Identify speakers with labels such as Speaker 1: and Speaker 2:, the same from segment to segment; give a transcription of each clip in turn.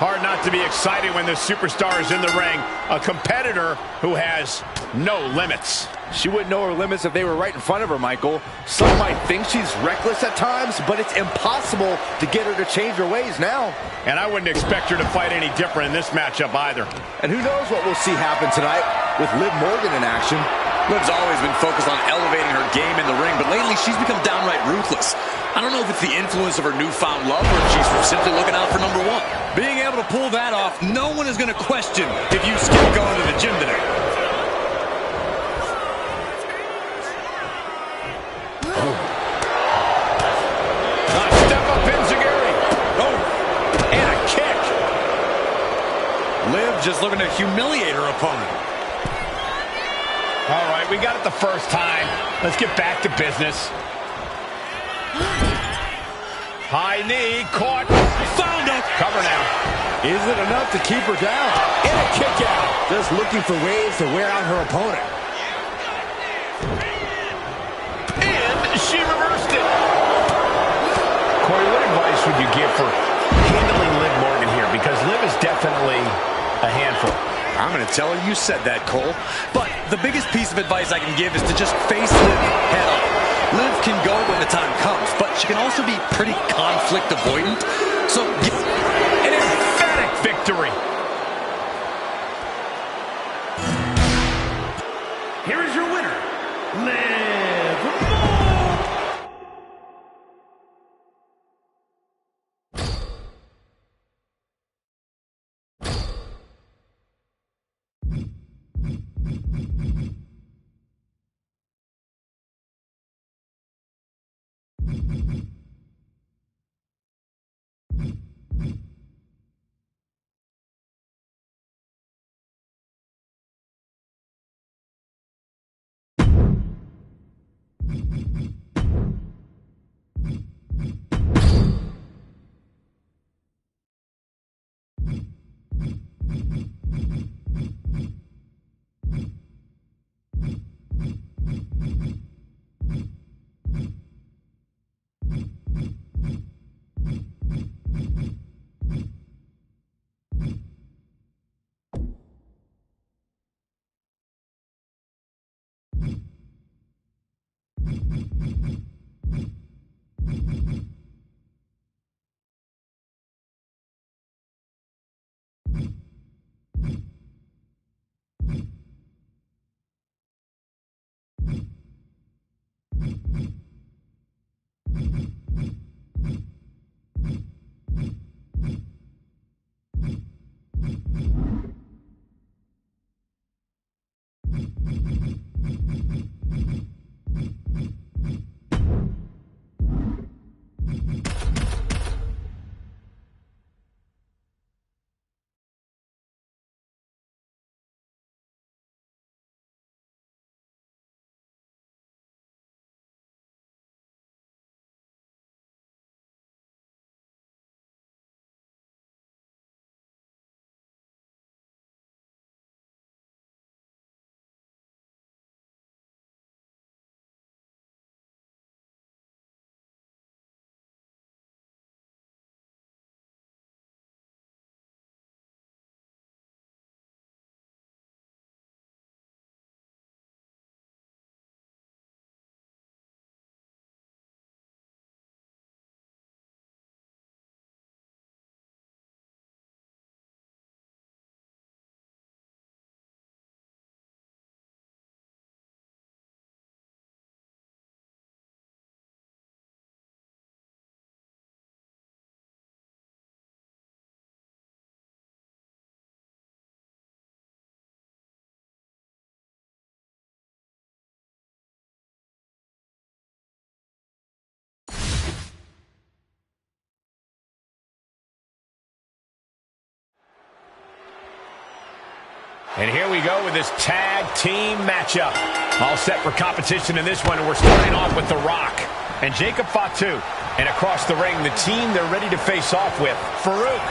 Speaker 1: Hard not to be excited when the superstar is in the ring, a competitor who has no limits.
Speaker 2: She wouldn't know her limits if they were right in front of her, Michael. Some might think she's reckless at times, but it's impossible to get her to change her ways now.
Speaker 1: And I wouldn't expect her to fight any different in this matchup either.
Speaker 2: And who knows what we'll see happen tonight with Liv Morgan in action.
Speaker 3: Liv's always been focused on elevating her game in the ring, but lately she's become downright ruthless. I don't know if it's the influence of her newfound love or if she's simply looking out for number one. Being able to pull that off, no one is going to question if you skip going to the gym today.
Speaker 1: Step up enziguri. Oh, and a kick.
Speaker 3: Liv just looking to humiliate her opponent.
Speaker 1: All right, we got it the first time. Let's get back to business. High knee, caught, found her. Cover now.
Speaker 2: Is it enough to keep her down?
Speaker 1: And a kick out.
Speaker 2: Just looking for ways to wear out her opponent.
Speaker 1: And she reversed it. Corey, what advice would you give for handling Liv Morgan here? Because Liv is definitely a handful.
Speaker 3: I'm going to tell her you said that, Cole. But the biggest piece of advice I can give is to just face Liv head on. Liv can go when the time comes, but she can also be pretty conflict avoidant. So,
Speaker 1: an emphatic victory.
Speaker 4: Here is your winner, Liv
Speaker 1: And here we go with this tag team matchup. All set for competition in this one, and we're starting off with The Rock and Jacob Fatu. And across the ring, the team they're ready to face off with, Farouk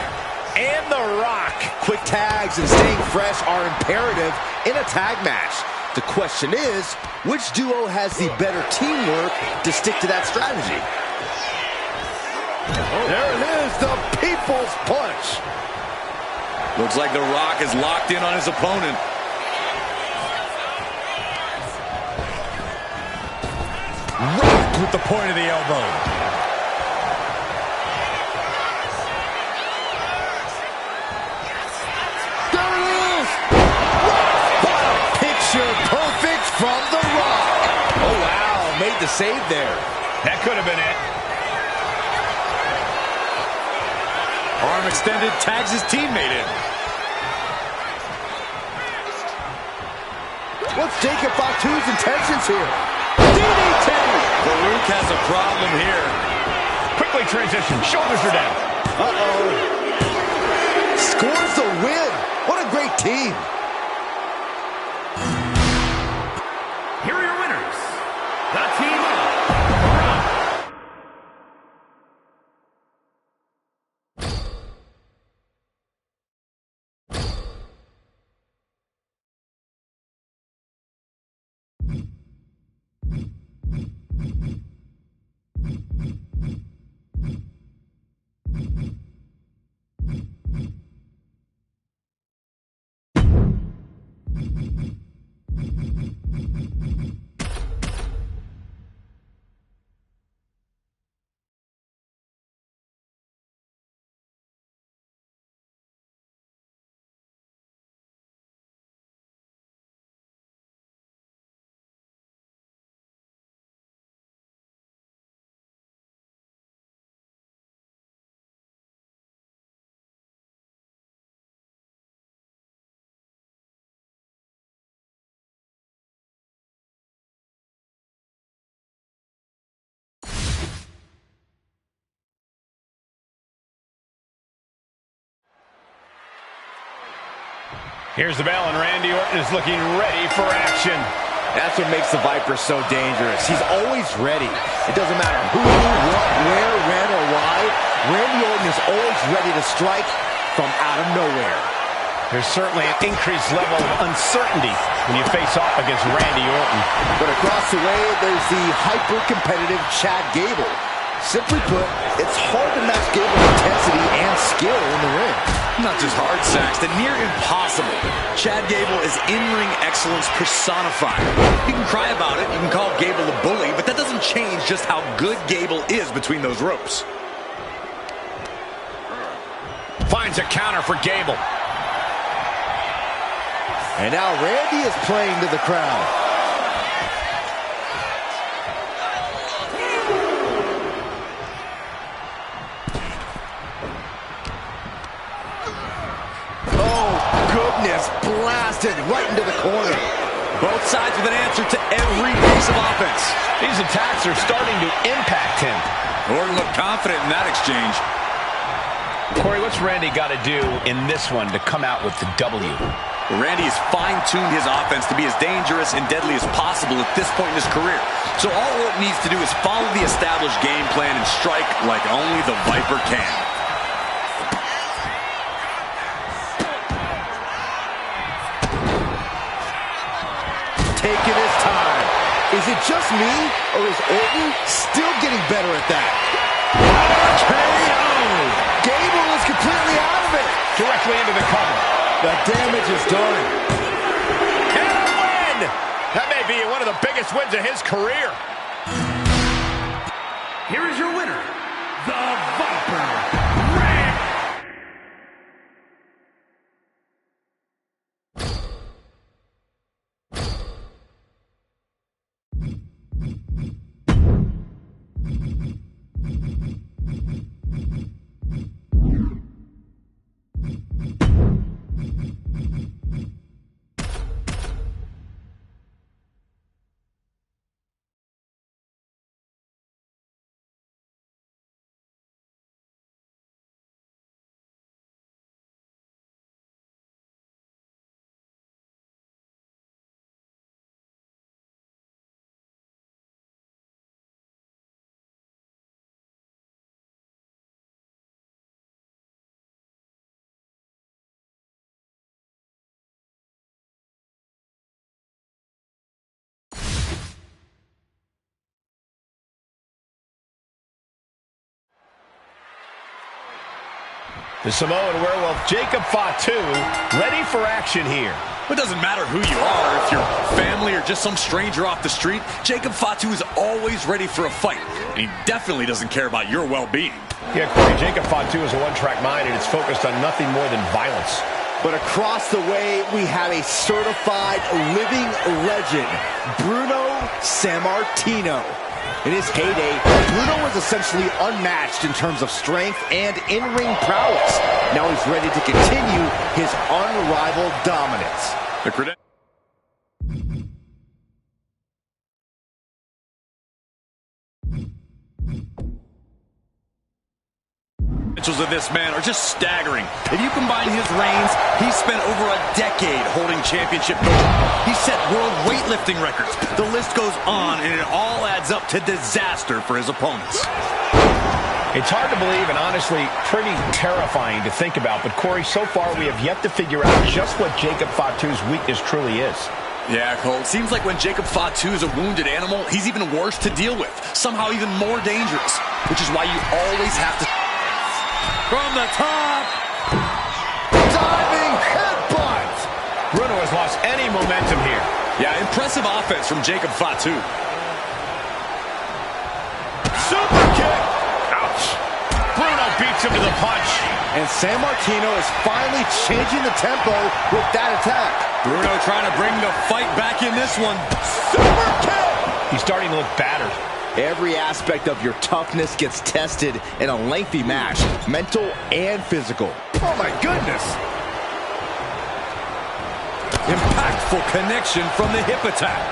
Speaker 1: and The Rock.
Speaker 2: Quick tags and staying fresh are imperative in a tag match. The question is, which duo has the better teamwork to stick to that strategy?
Speaker 1: There it is, the People's Punch.
Speaker 3: Looks like The Rock is locked in on his opponent.
Speaker 1: Rock with the point of the elbow.
Speaker 2: There it is! Bottom picture perfect from The Rock. Oh, wow. Made the save there.
Speaker 1: That could have been it.
Speaker 3: Arm extended, tags his teammate in.
Speaker 2: What's Jacob Fatu's intentions here? DDT!
Speaker 3: Farouk has a problem here.
Speaker 1: Quickly transition. Shoulders are down.
Speaker 2: Uh-oh. Scores the win. What a great team.
Speaker 4: Here are your winners. The Team of
Speaker 1: Here's the bell, and Randy Orton is looking ready for action.
Speaker 2: That's what makes the Viper so dangerous. He's always ready. It doesn't matter who, what, where, when, or why. Randy Orton is always ready to strike from out of nowhere.
Speaker 1: There's certainly an increased level of uncertainty when you face off against Randy Orton.
Speaker 2: But across the way, there's the hyper-competitive Chad Gable. Simply put, it's hard to match Gable's intensity and skill in the ring.
Speaker 3: Not just hard, Saxton, near impossible. Chad Gable is in-ring excellence personified. You can cry about it, you can call Gable a bully, but that doesn't change just how good Gable is between those ropes.
Speaker 1: Finds a counter for Gable.
Speaker 2: And now Randy is playing to the crowd. Blasted right into the corner.
Speaker 3: Both sides with an answer to every piece of offense.
Speaker 1: These attacks are starting to impact him.
Speaker 3: Orton looked confident in that exchange.
Speaker 1: Corey, what's Randy got to do in this one to come out with the W?
Speaker 3: Randy has fine-tuned his offense to be as dangerous and deadly as possible at this point in his career. So all Orton needs to do is follow the established game plan and strike like only the Viper can.
Speaker 2: Taking his time. Is it just me, or is Orton still getting better at that? KO! Gable is completely out of it.
Speaker 1: Directly into the cover.
Speaker 2: The damage is done.
Speaker 1: And a win! That may be one of the biggest wins of his career.
Speaker 4: Here is your winner, the Viper.
Speaker 1: The Samoan werewolf, Jacob Fatu, ready for action here.
Speaker 3: It doesn't matter who you are, if you're family or just some stranger off the street, Jacob Fatu is always ready for a fight. And he definitely doesn't care about your well-being.
Speaker 1: Yeah, Corey, Jacob Fatu is a one-track mind, and it's focused on nothing more than violence.
Speaker 2: But across the way, we have a certified living legend, Bruno Sammartino. In his heyday, Bruno was essentially unmatched in terms of strength and in-ring prowess. Now he's ready to continue his unrivaled dominance.
Speaker 3: The credentials of this man are just staggering. If you combine his reigns, he's spent over a decade holding championship gold. He set world weightlifting records. The list goes on, and it all adds up to disaster for his opponents.
Speaker 1: It's hard to believe and honestly pretty terrifying to think about, but Corey, so far we have yet to figure out just what Jacob Fatu's weakness truly is.
Speaker 3: Yeah, Cole, it seems like when Jacob Fatu is a wounded animal, he's even worse to deal with, somehow even more dangerous, which is why you always have to... From the top!
Speaker 2: Diving headbutt!
Speaker 1: Bruno has lost any momentum here.
Speaker 3: Yeah, impressive offense from Jacob Fatu.
Speaker 1: Super kick! Ouch! Bruno beats him to the punch.
Speaker 2: And Sammartino is finally changing the tempo with that attack.
Speaker 3: Bruno trying to bring the fight back in this one.
Speaker 2: Super kick!
Speaker 1: He's starting to look battered.
Speaker 2: Every aspect of your toughness gets tested in a lengthy match, mental and physical.
Speaker 3: Oh my goodness! Impactful connection from the hip attack.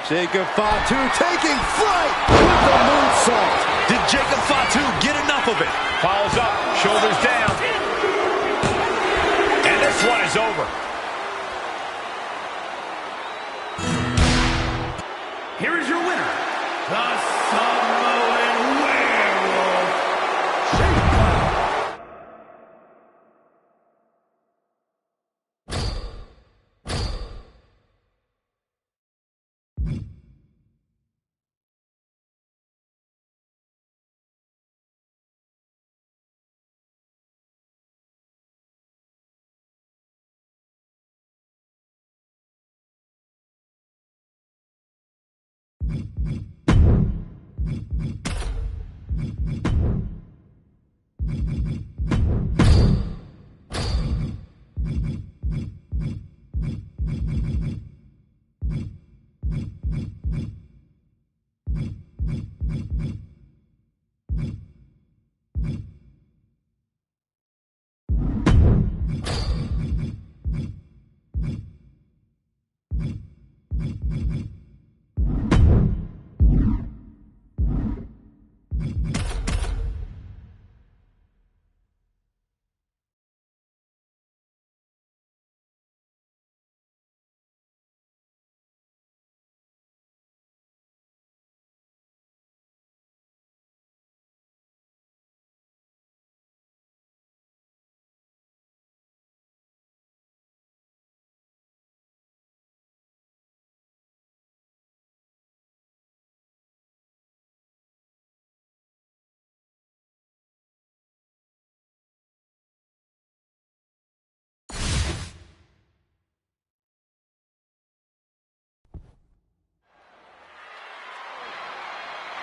Speaker 2: Jacob Fatu taking flight with the moonsault.
Speaker 3: Did Jacob Fatu get enough of it?
Speaker 1: Follows up, shoulders down. And this one is over.
Speaker 4: Here is your winner, the Samoan Werewolf, Jacob.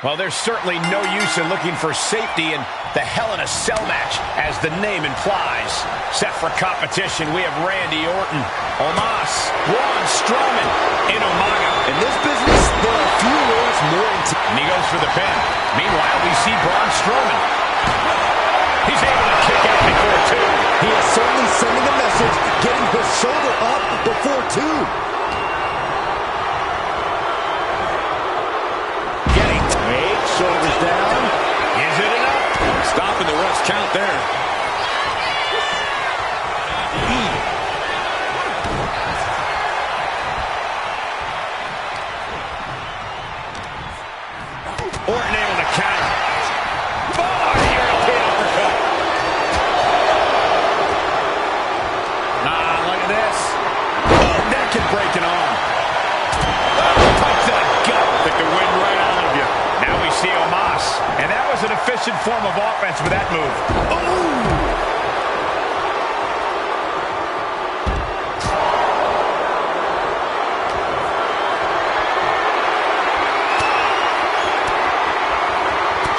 Speaker 1: Well, there's certainly no use in looking for safety in the Hell in a Cell match, as the name implies. Set for competition, we have Randy Orton, Omos, Braun Strowman, and Umaga.
Speaker 2: In this business, there are few words more
Speaker 1: And he goes for the pin. Meanwhile, we see Braun Strowman. He's able to kick out before two.
Speaker 2: He is certainly sending a message, getting his shoulder up before two. Shoulders down.
Speaker 1: Is it enough?
Speaker 3: Stopping the ref's count there.
Speaker 1: Orton able to counter. Oh, European uppercut. Look at this. Oh, that can break an arm. Punch to the gut that can win right out of you. Now we see Omos, and that was an official efficient form of offense with that move.
Speaker 2: Oh!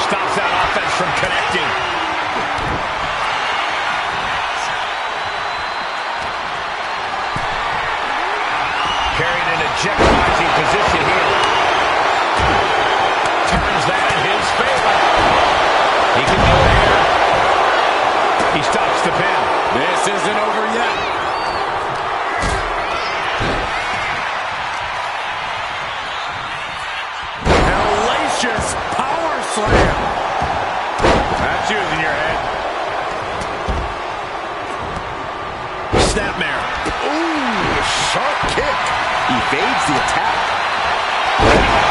Speaker 1: Stops that offense from connecting. Carried in a jeopardizing position here. Turns that in his favor. He can do it here. He stops the pin.
Speaker 3: This isn't over yet. Hellacious power slam.
Speaker 1: That's using your head. Snapmare.
Speaker 2: Ooh, sharp kick. Evades the attack.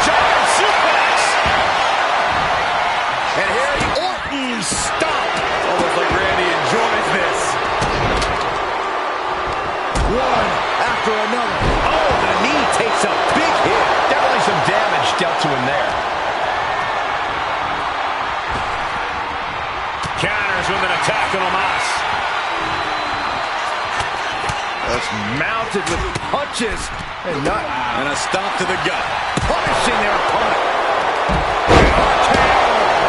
Speaker 1: Giant suplex.
Speaker 2: And here Orton stomp.
Speaker 3: Almost like Randy enjoys this.
Speaker 2: One after another. Oh, the knee takes a big hit.
Speaker 1: Definitely some damage dealt to him there. Counters with an attack on Omos.
Speaker 2: That's mounted with punches
Speaker 3: And a stomp to the gut.
Speaker 2: punishing their opponent.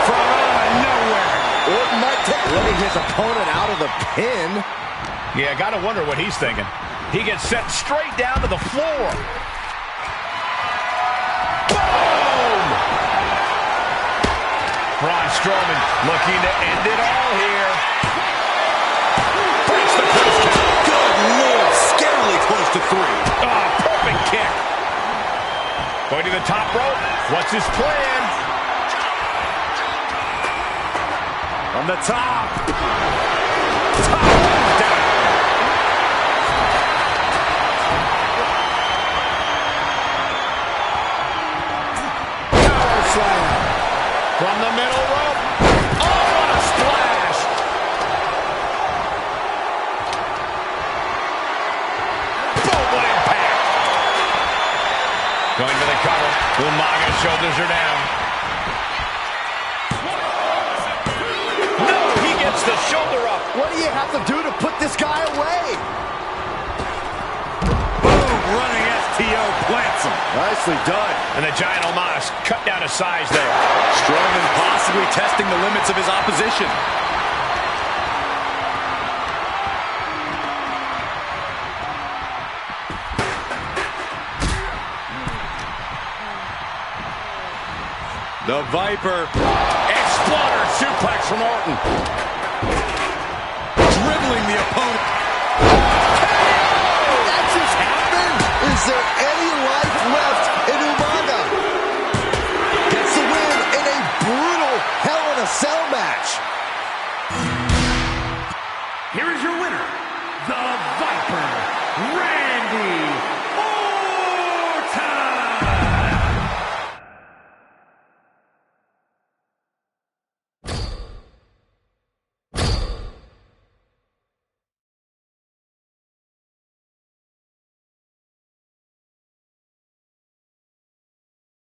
Speaker 3: From out of nowhere.
Speaker 2: Orton might take letting his opponent out of the pin.
Speaker 1: Yeah, gotta wonder what he's thinking. He gets sent straight down to the floor. Boom! Braun Strowman looking to end it all here. Breaks the post count.
Speaker 3: Good Lord, scarily close to 3.
Speaker 1: Oh, perfect kick. Going to the top rope. What's his plan?
Speaker 3: From the top.
Speaker 1: Top down.
Speaker 2: Power slam.
Speaker 1: From the middle rope. Oh, what a splash. Boom, what impact. Going to the cover. Umaga's shoulders are down. No, he gets the shoulder up.
Speaker 2: What do you have to do to put this guy away?
Speaker 3: Boom, running STO plants him.
Speaker 2: Nicely done.
Speaker 1: And the giant Omos cut down to size there.
Speaker 3: Strowman possibly testing the limits of his opposition. The Viper.
Speaker 1: Exploder suplex from Orton.
Speaker 3: Dribbling the opponent.
Speaker 2: That just happened? Is there any life left in Umaga? Gets the win in a brutal Hell in a Cell match.
Speaker 4: Here is your winner, the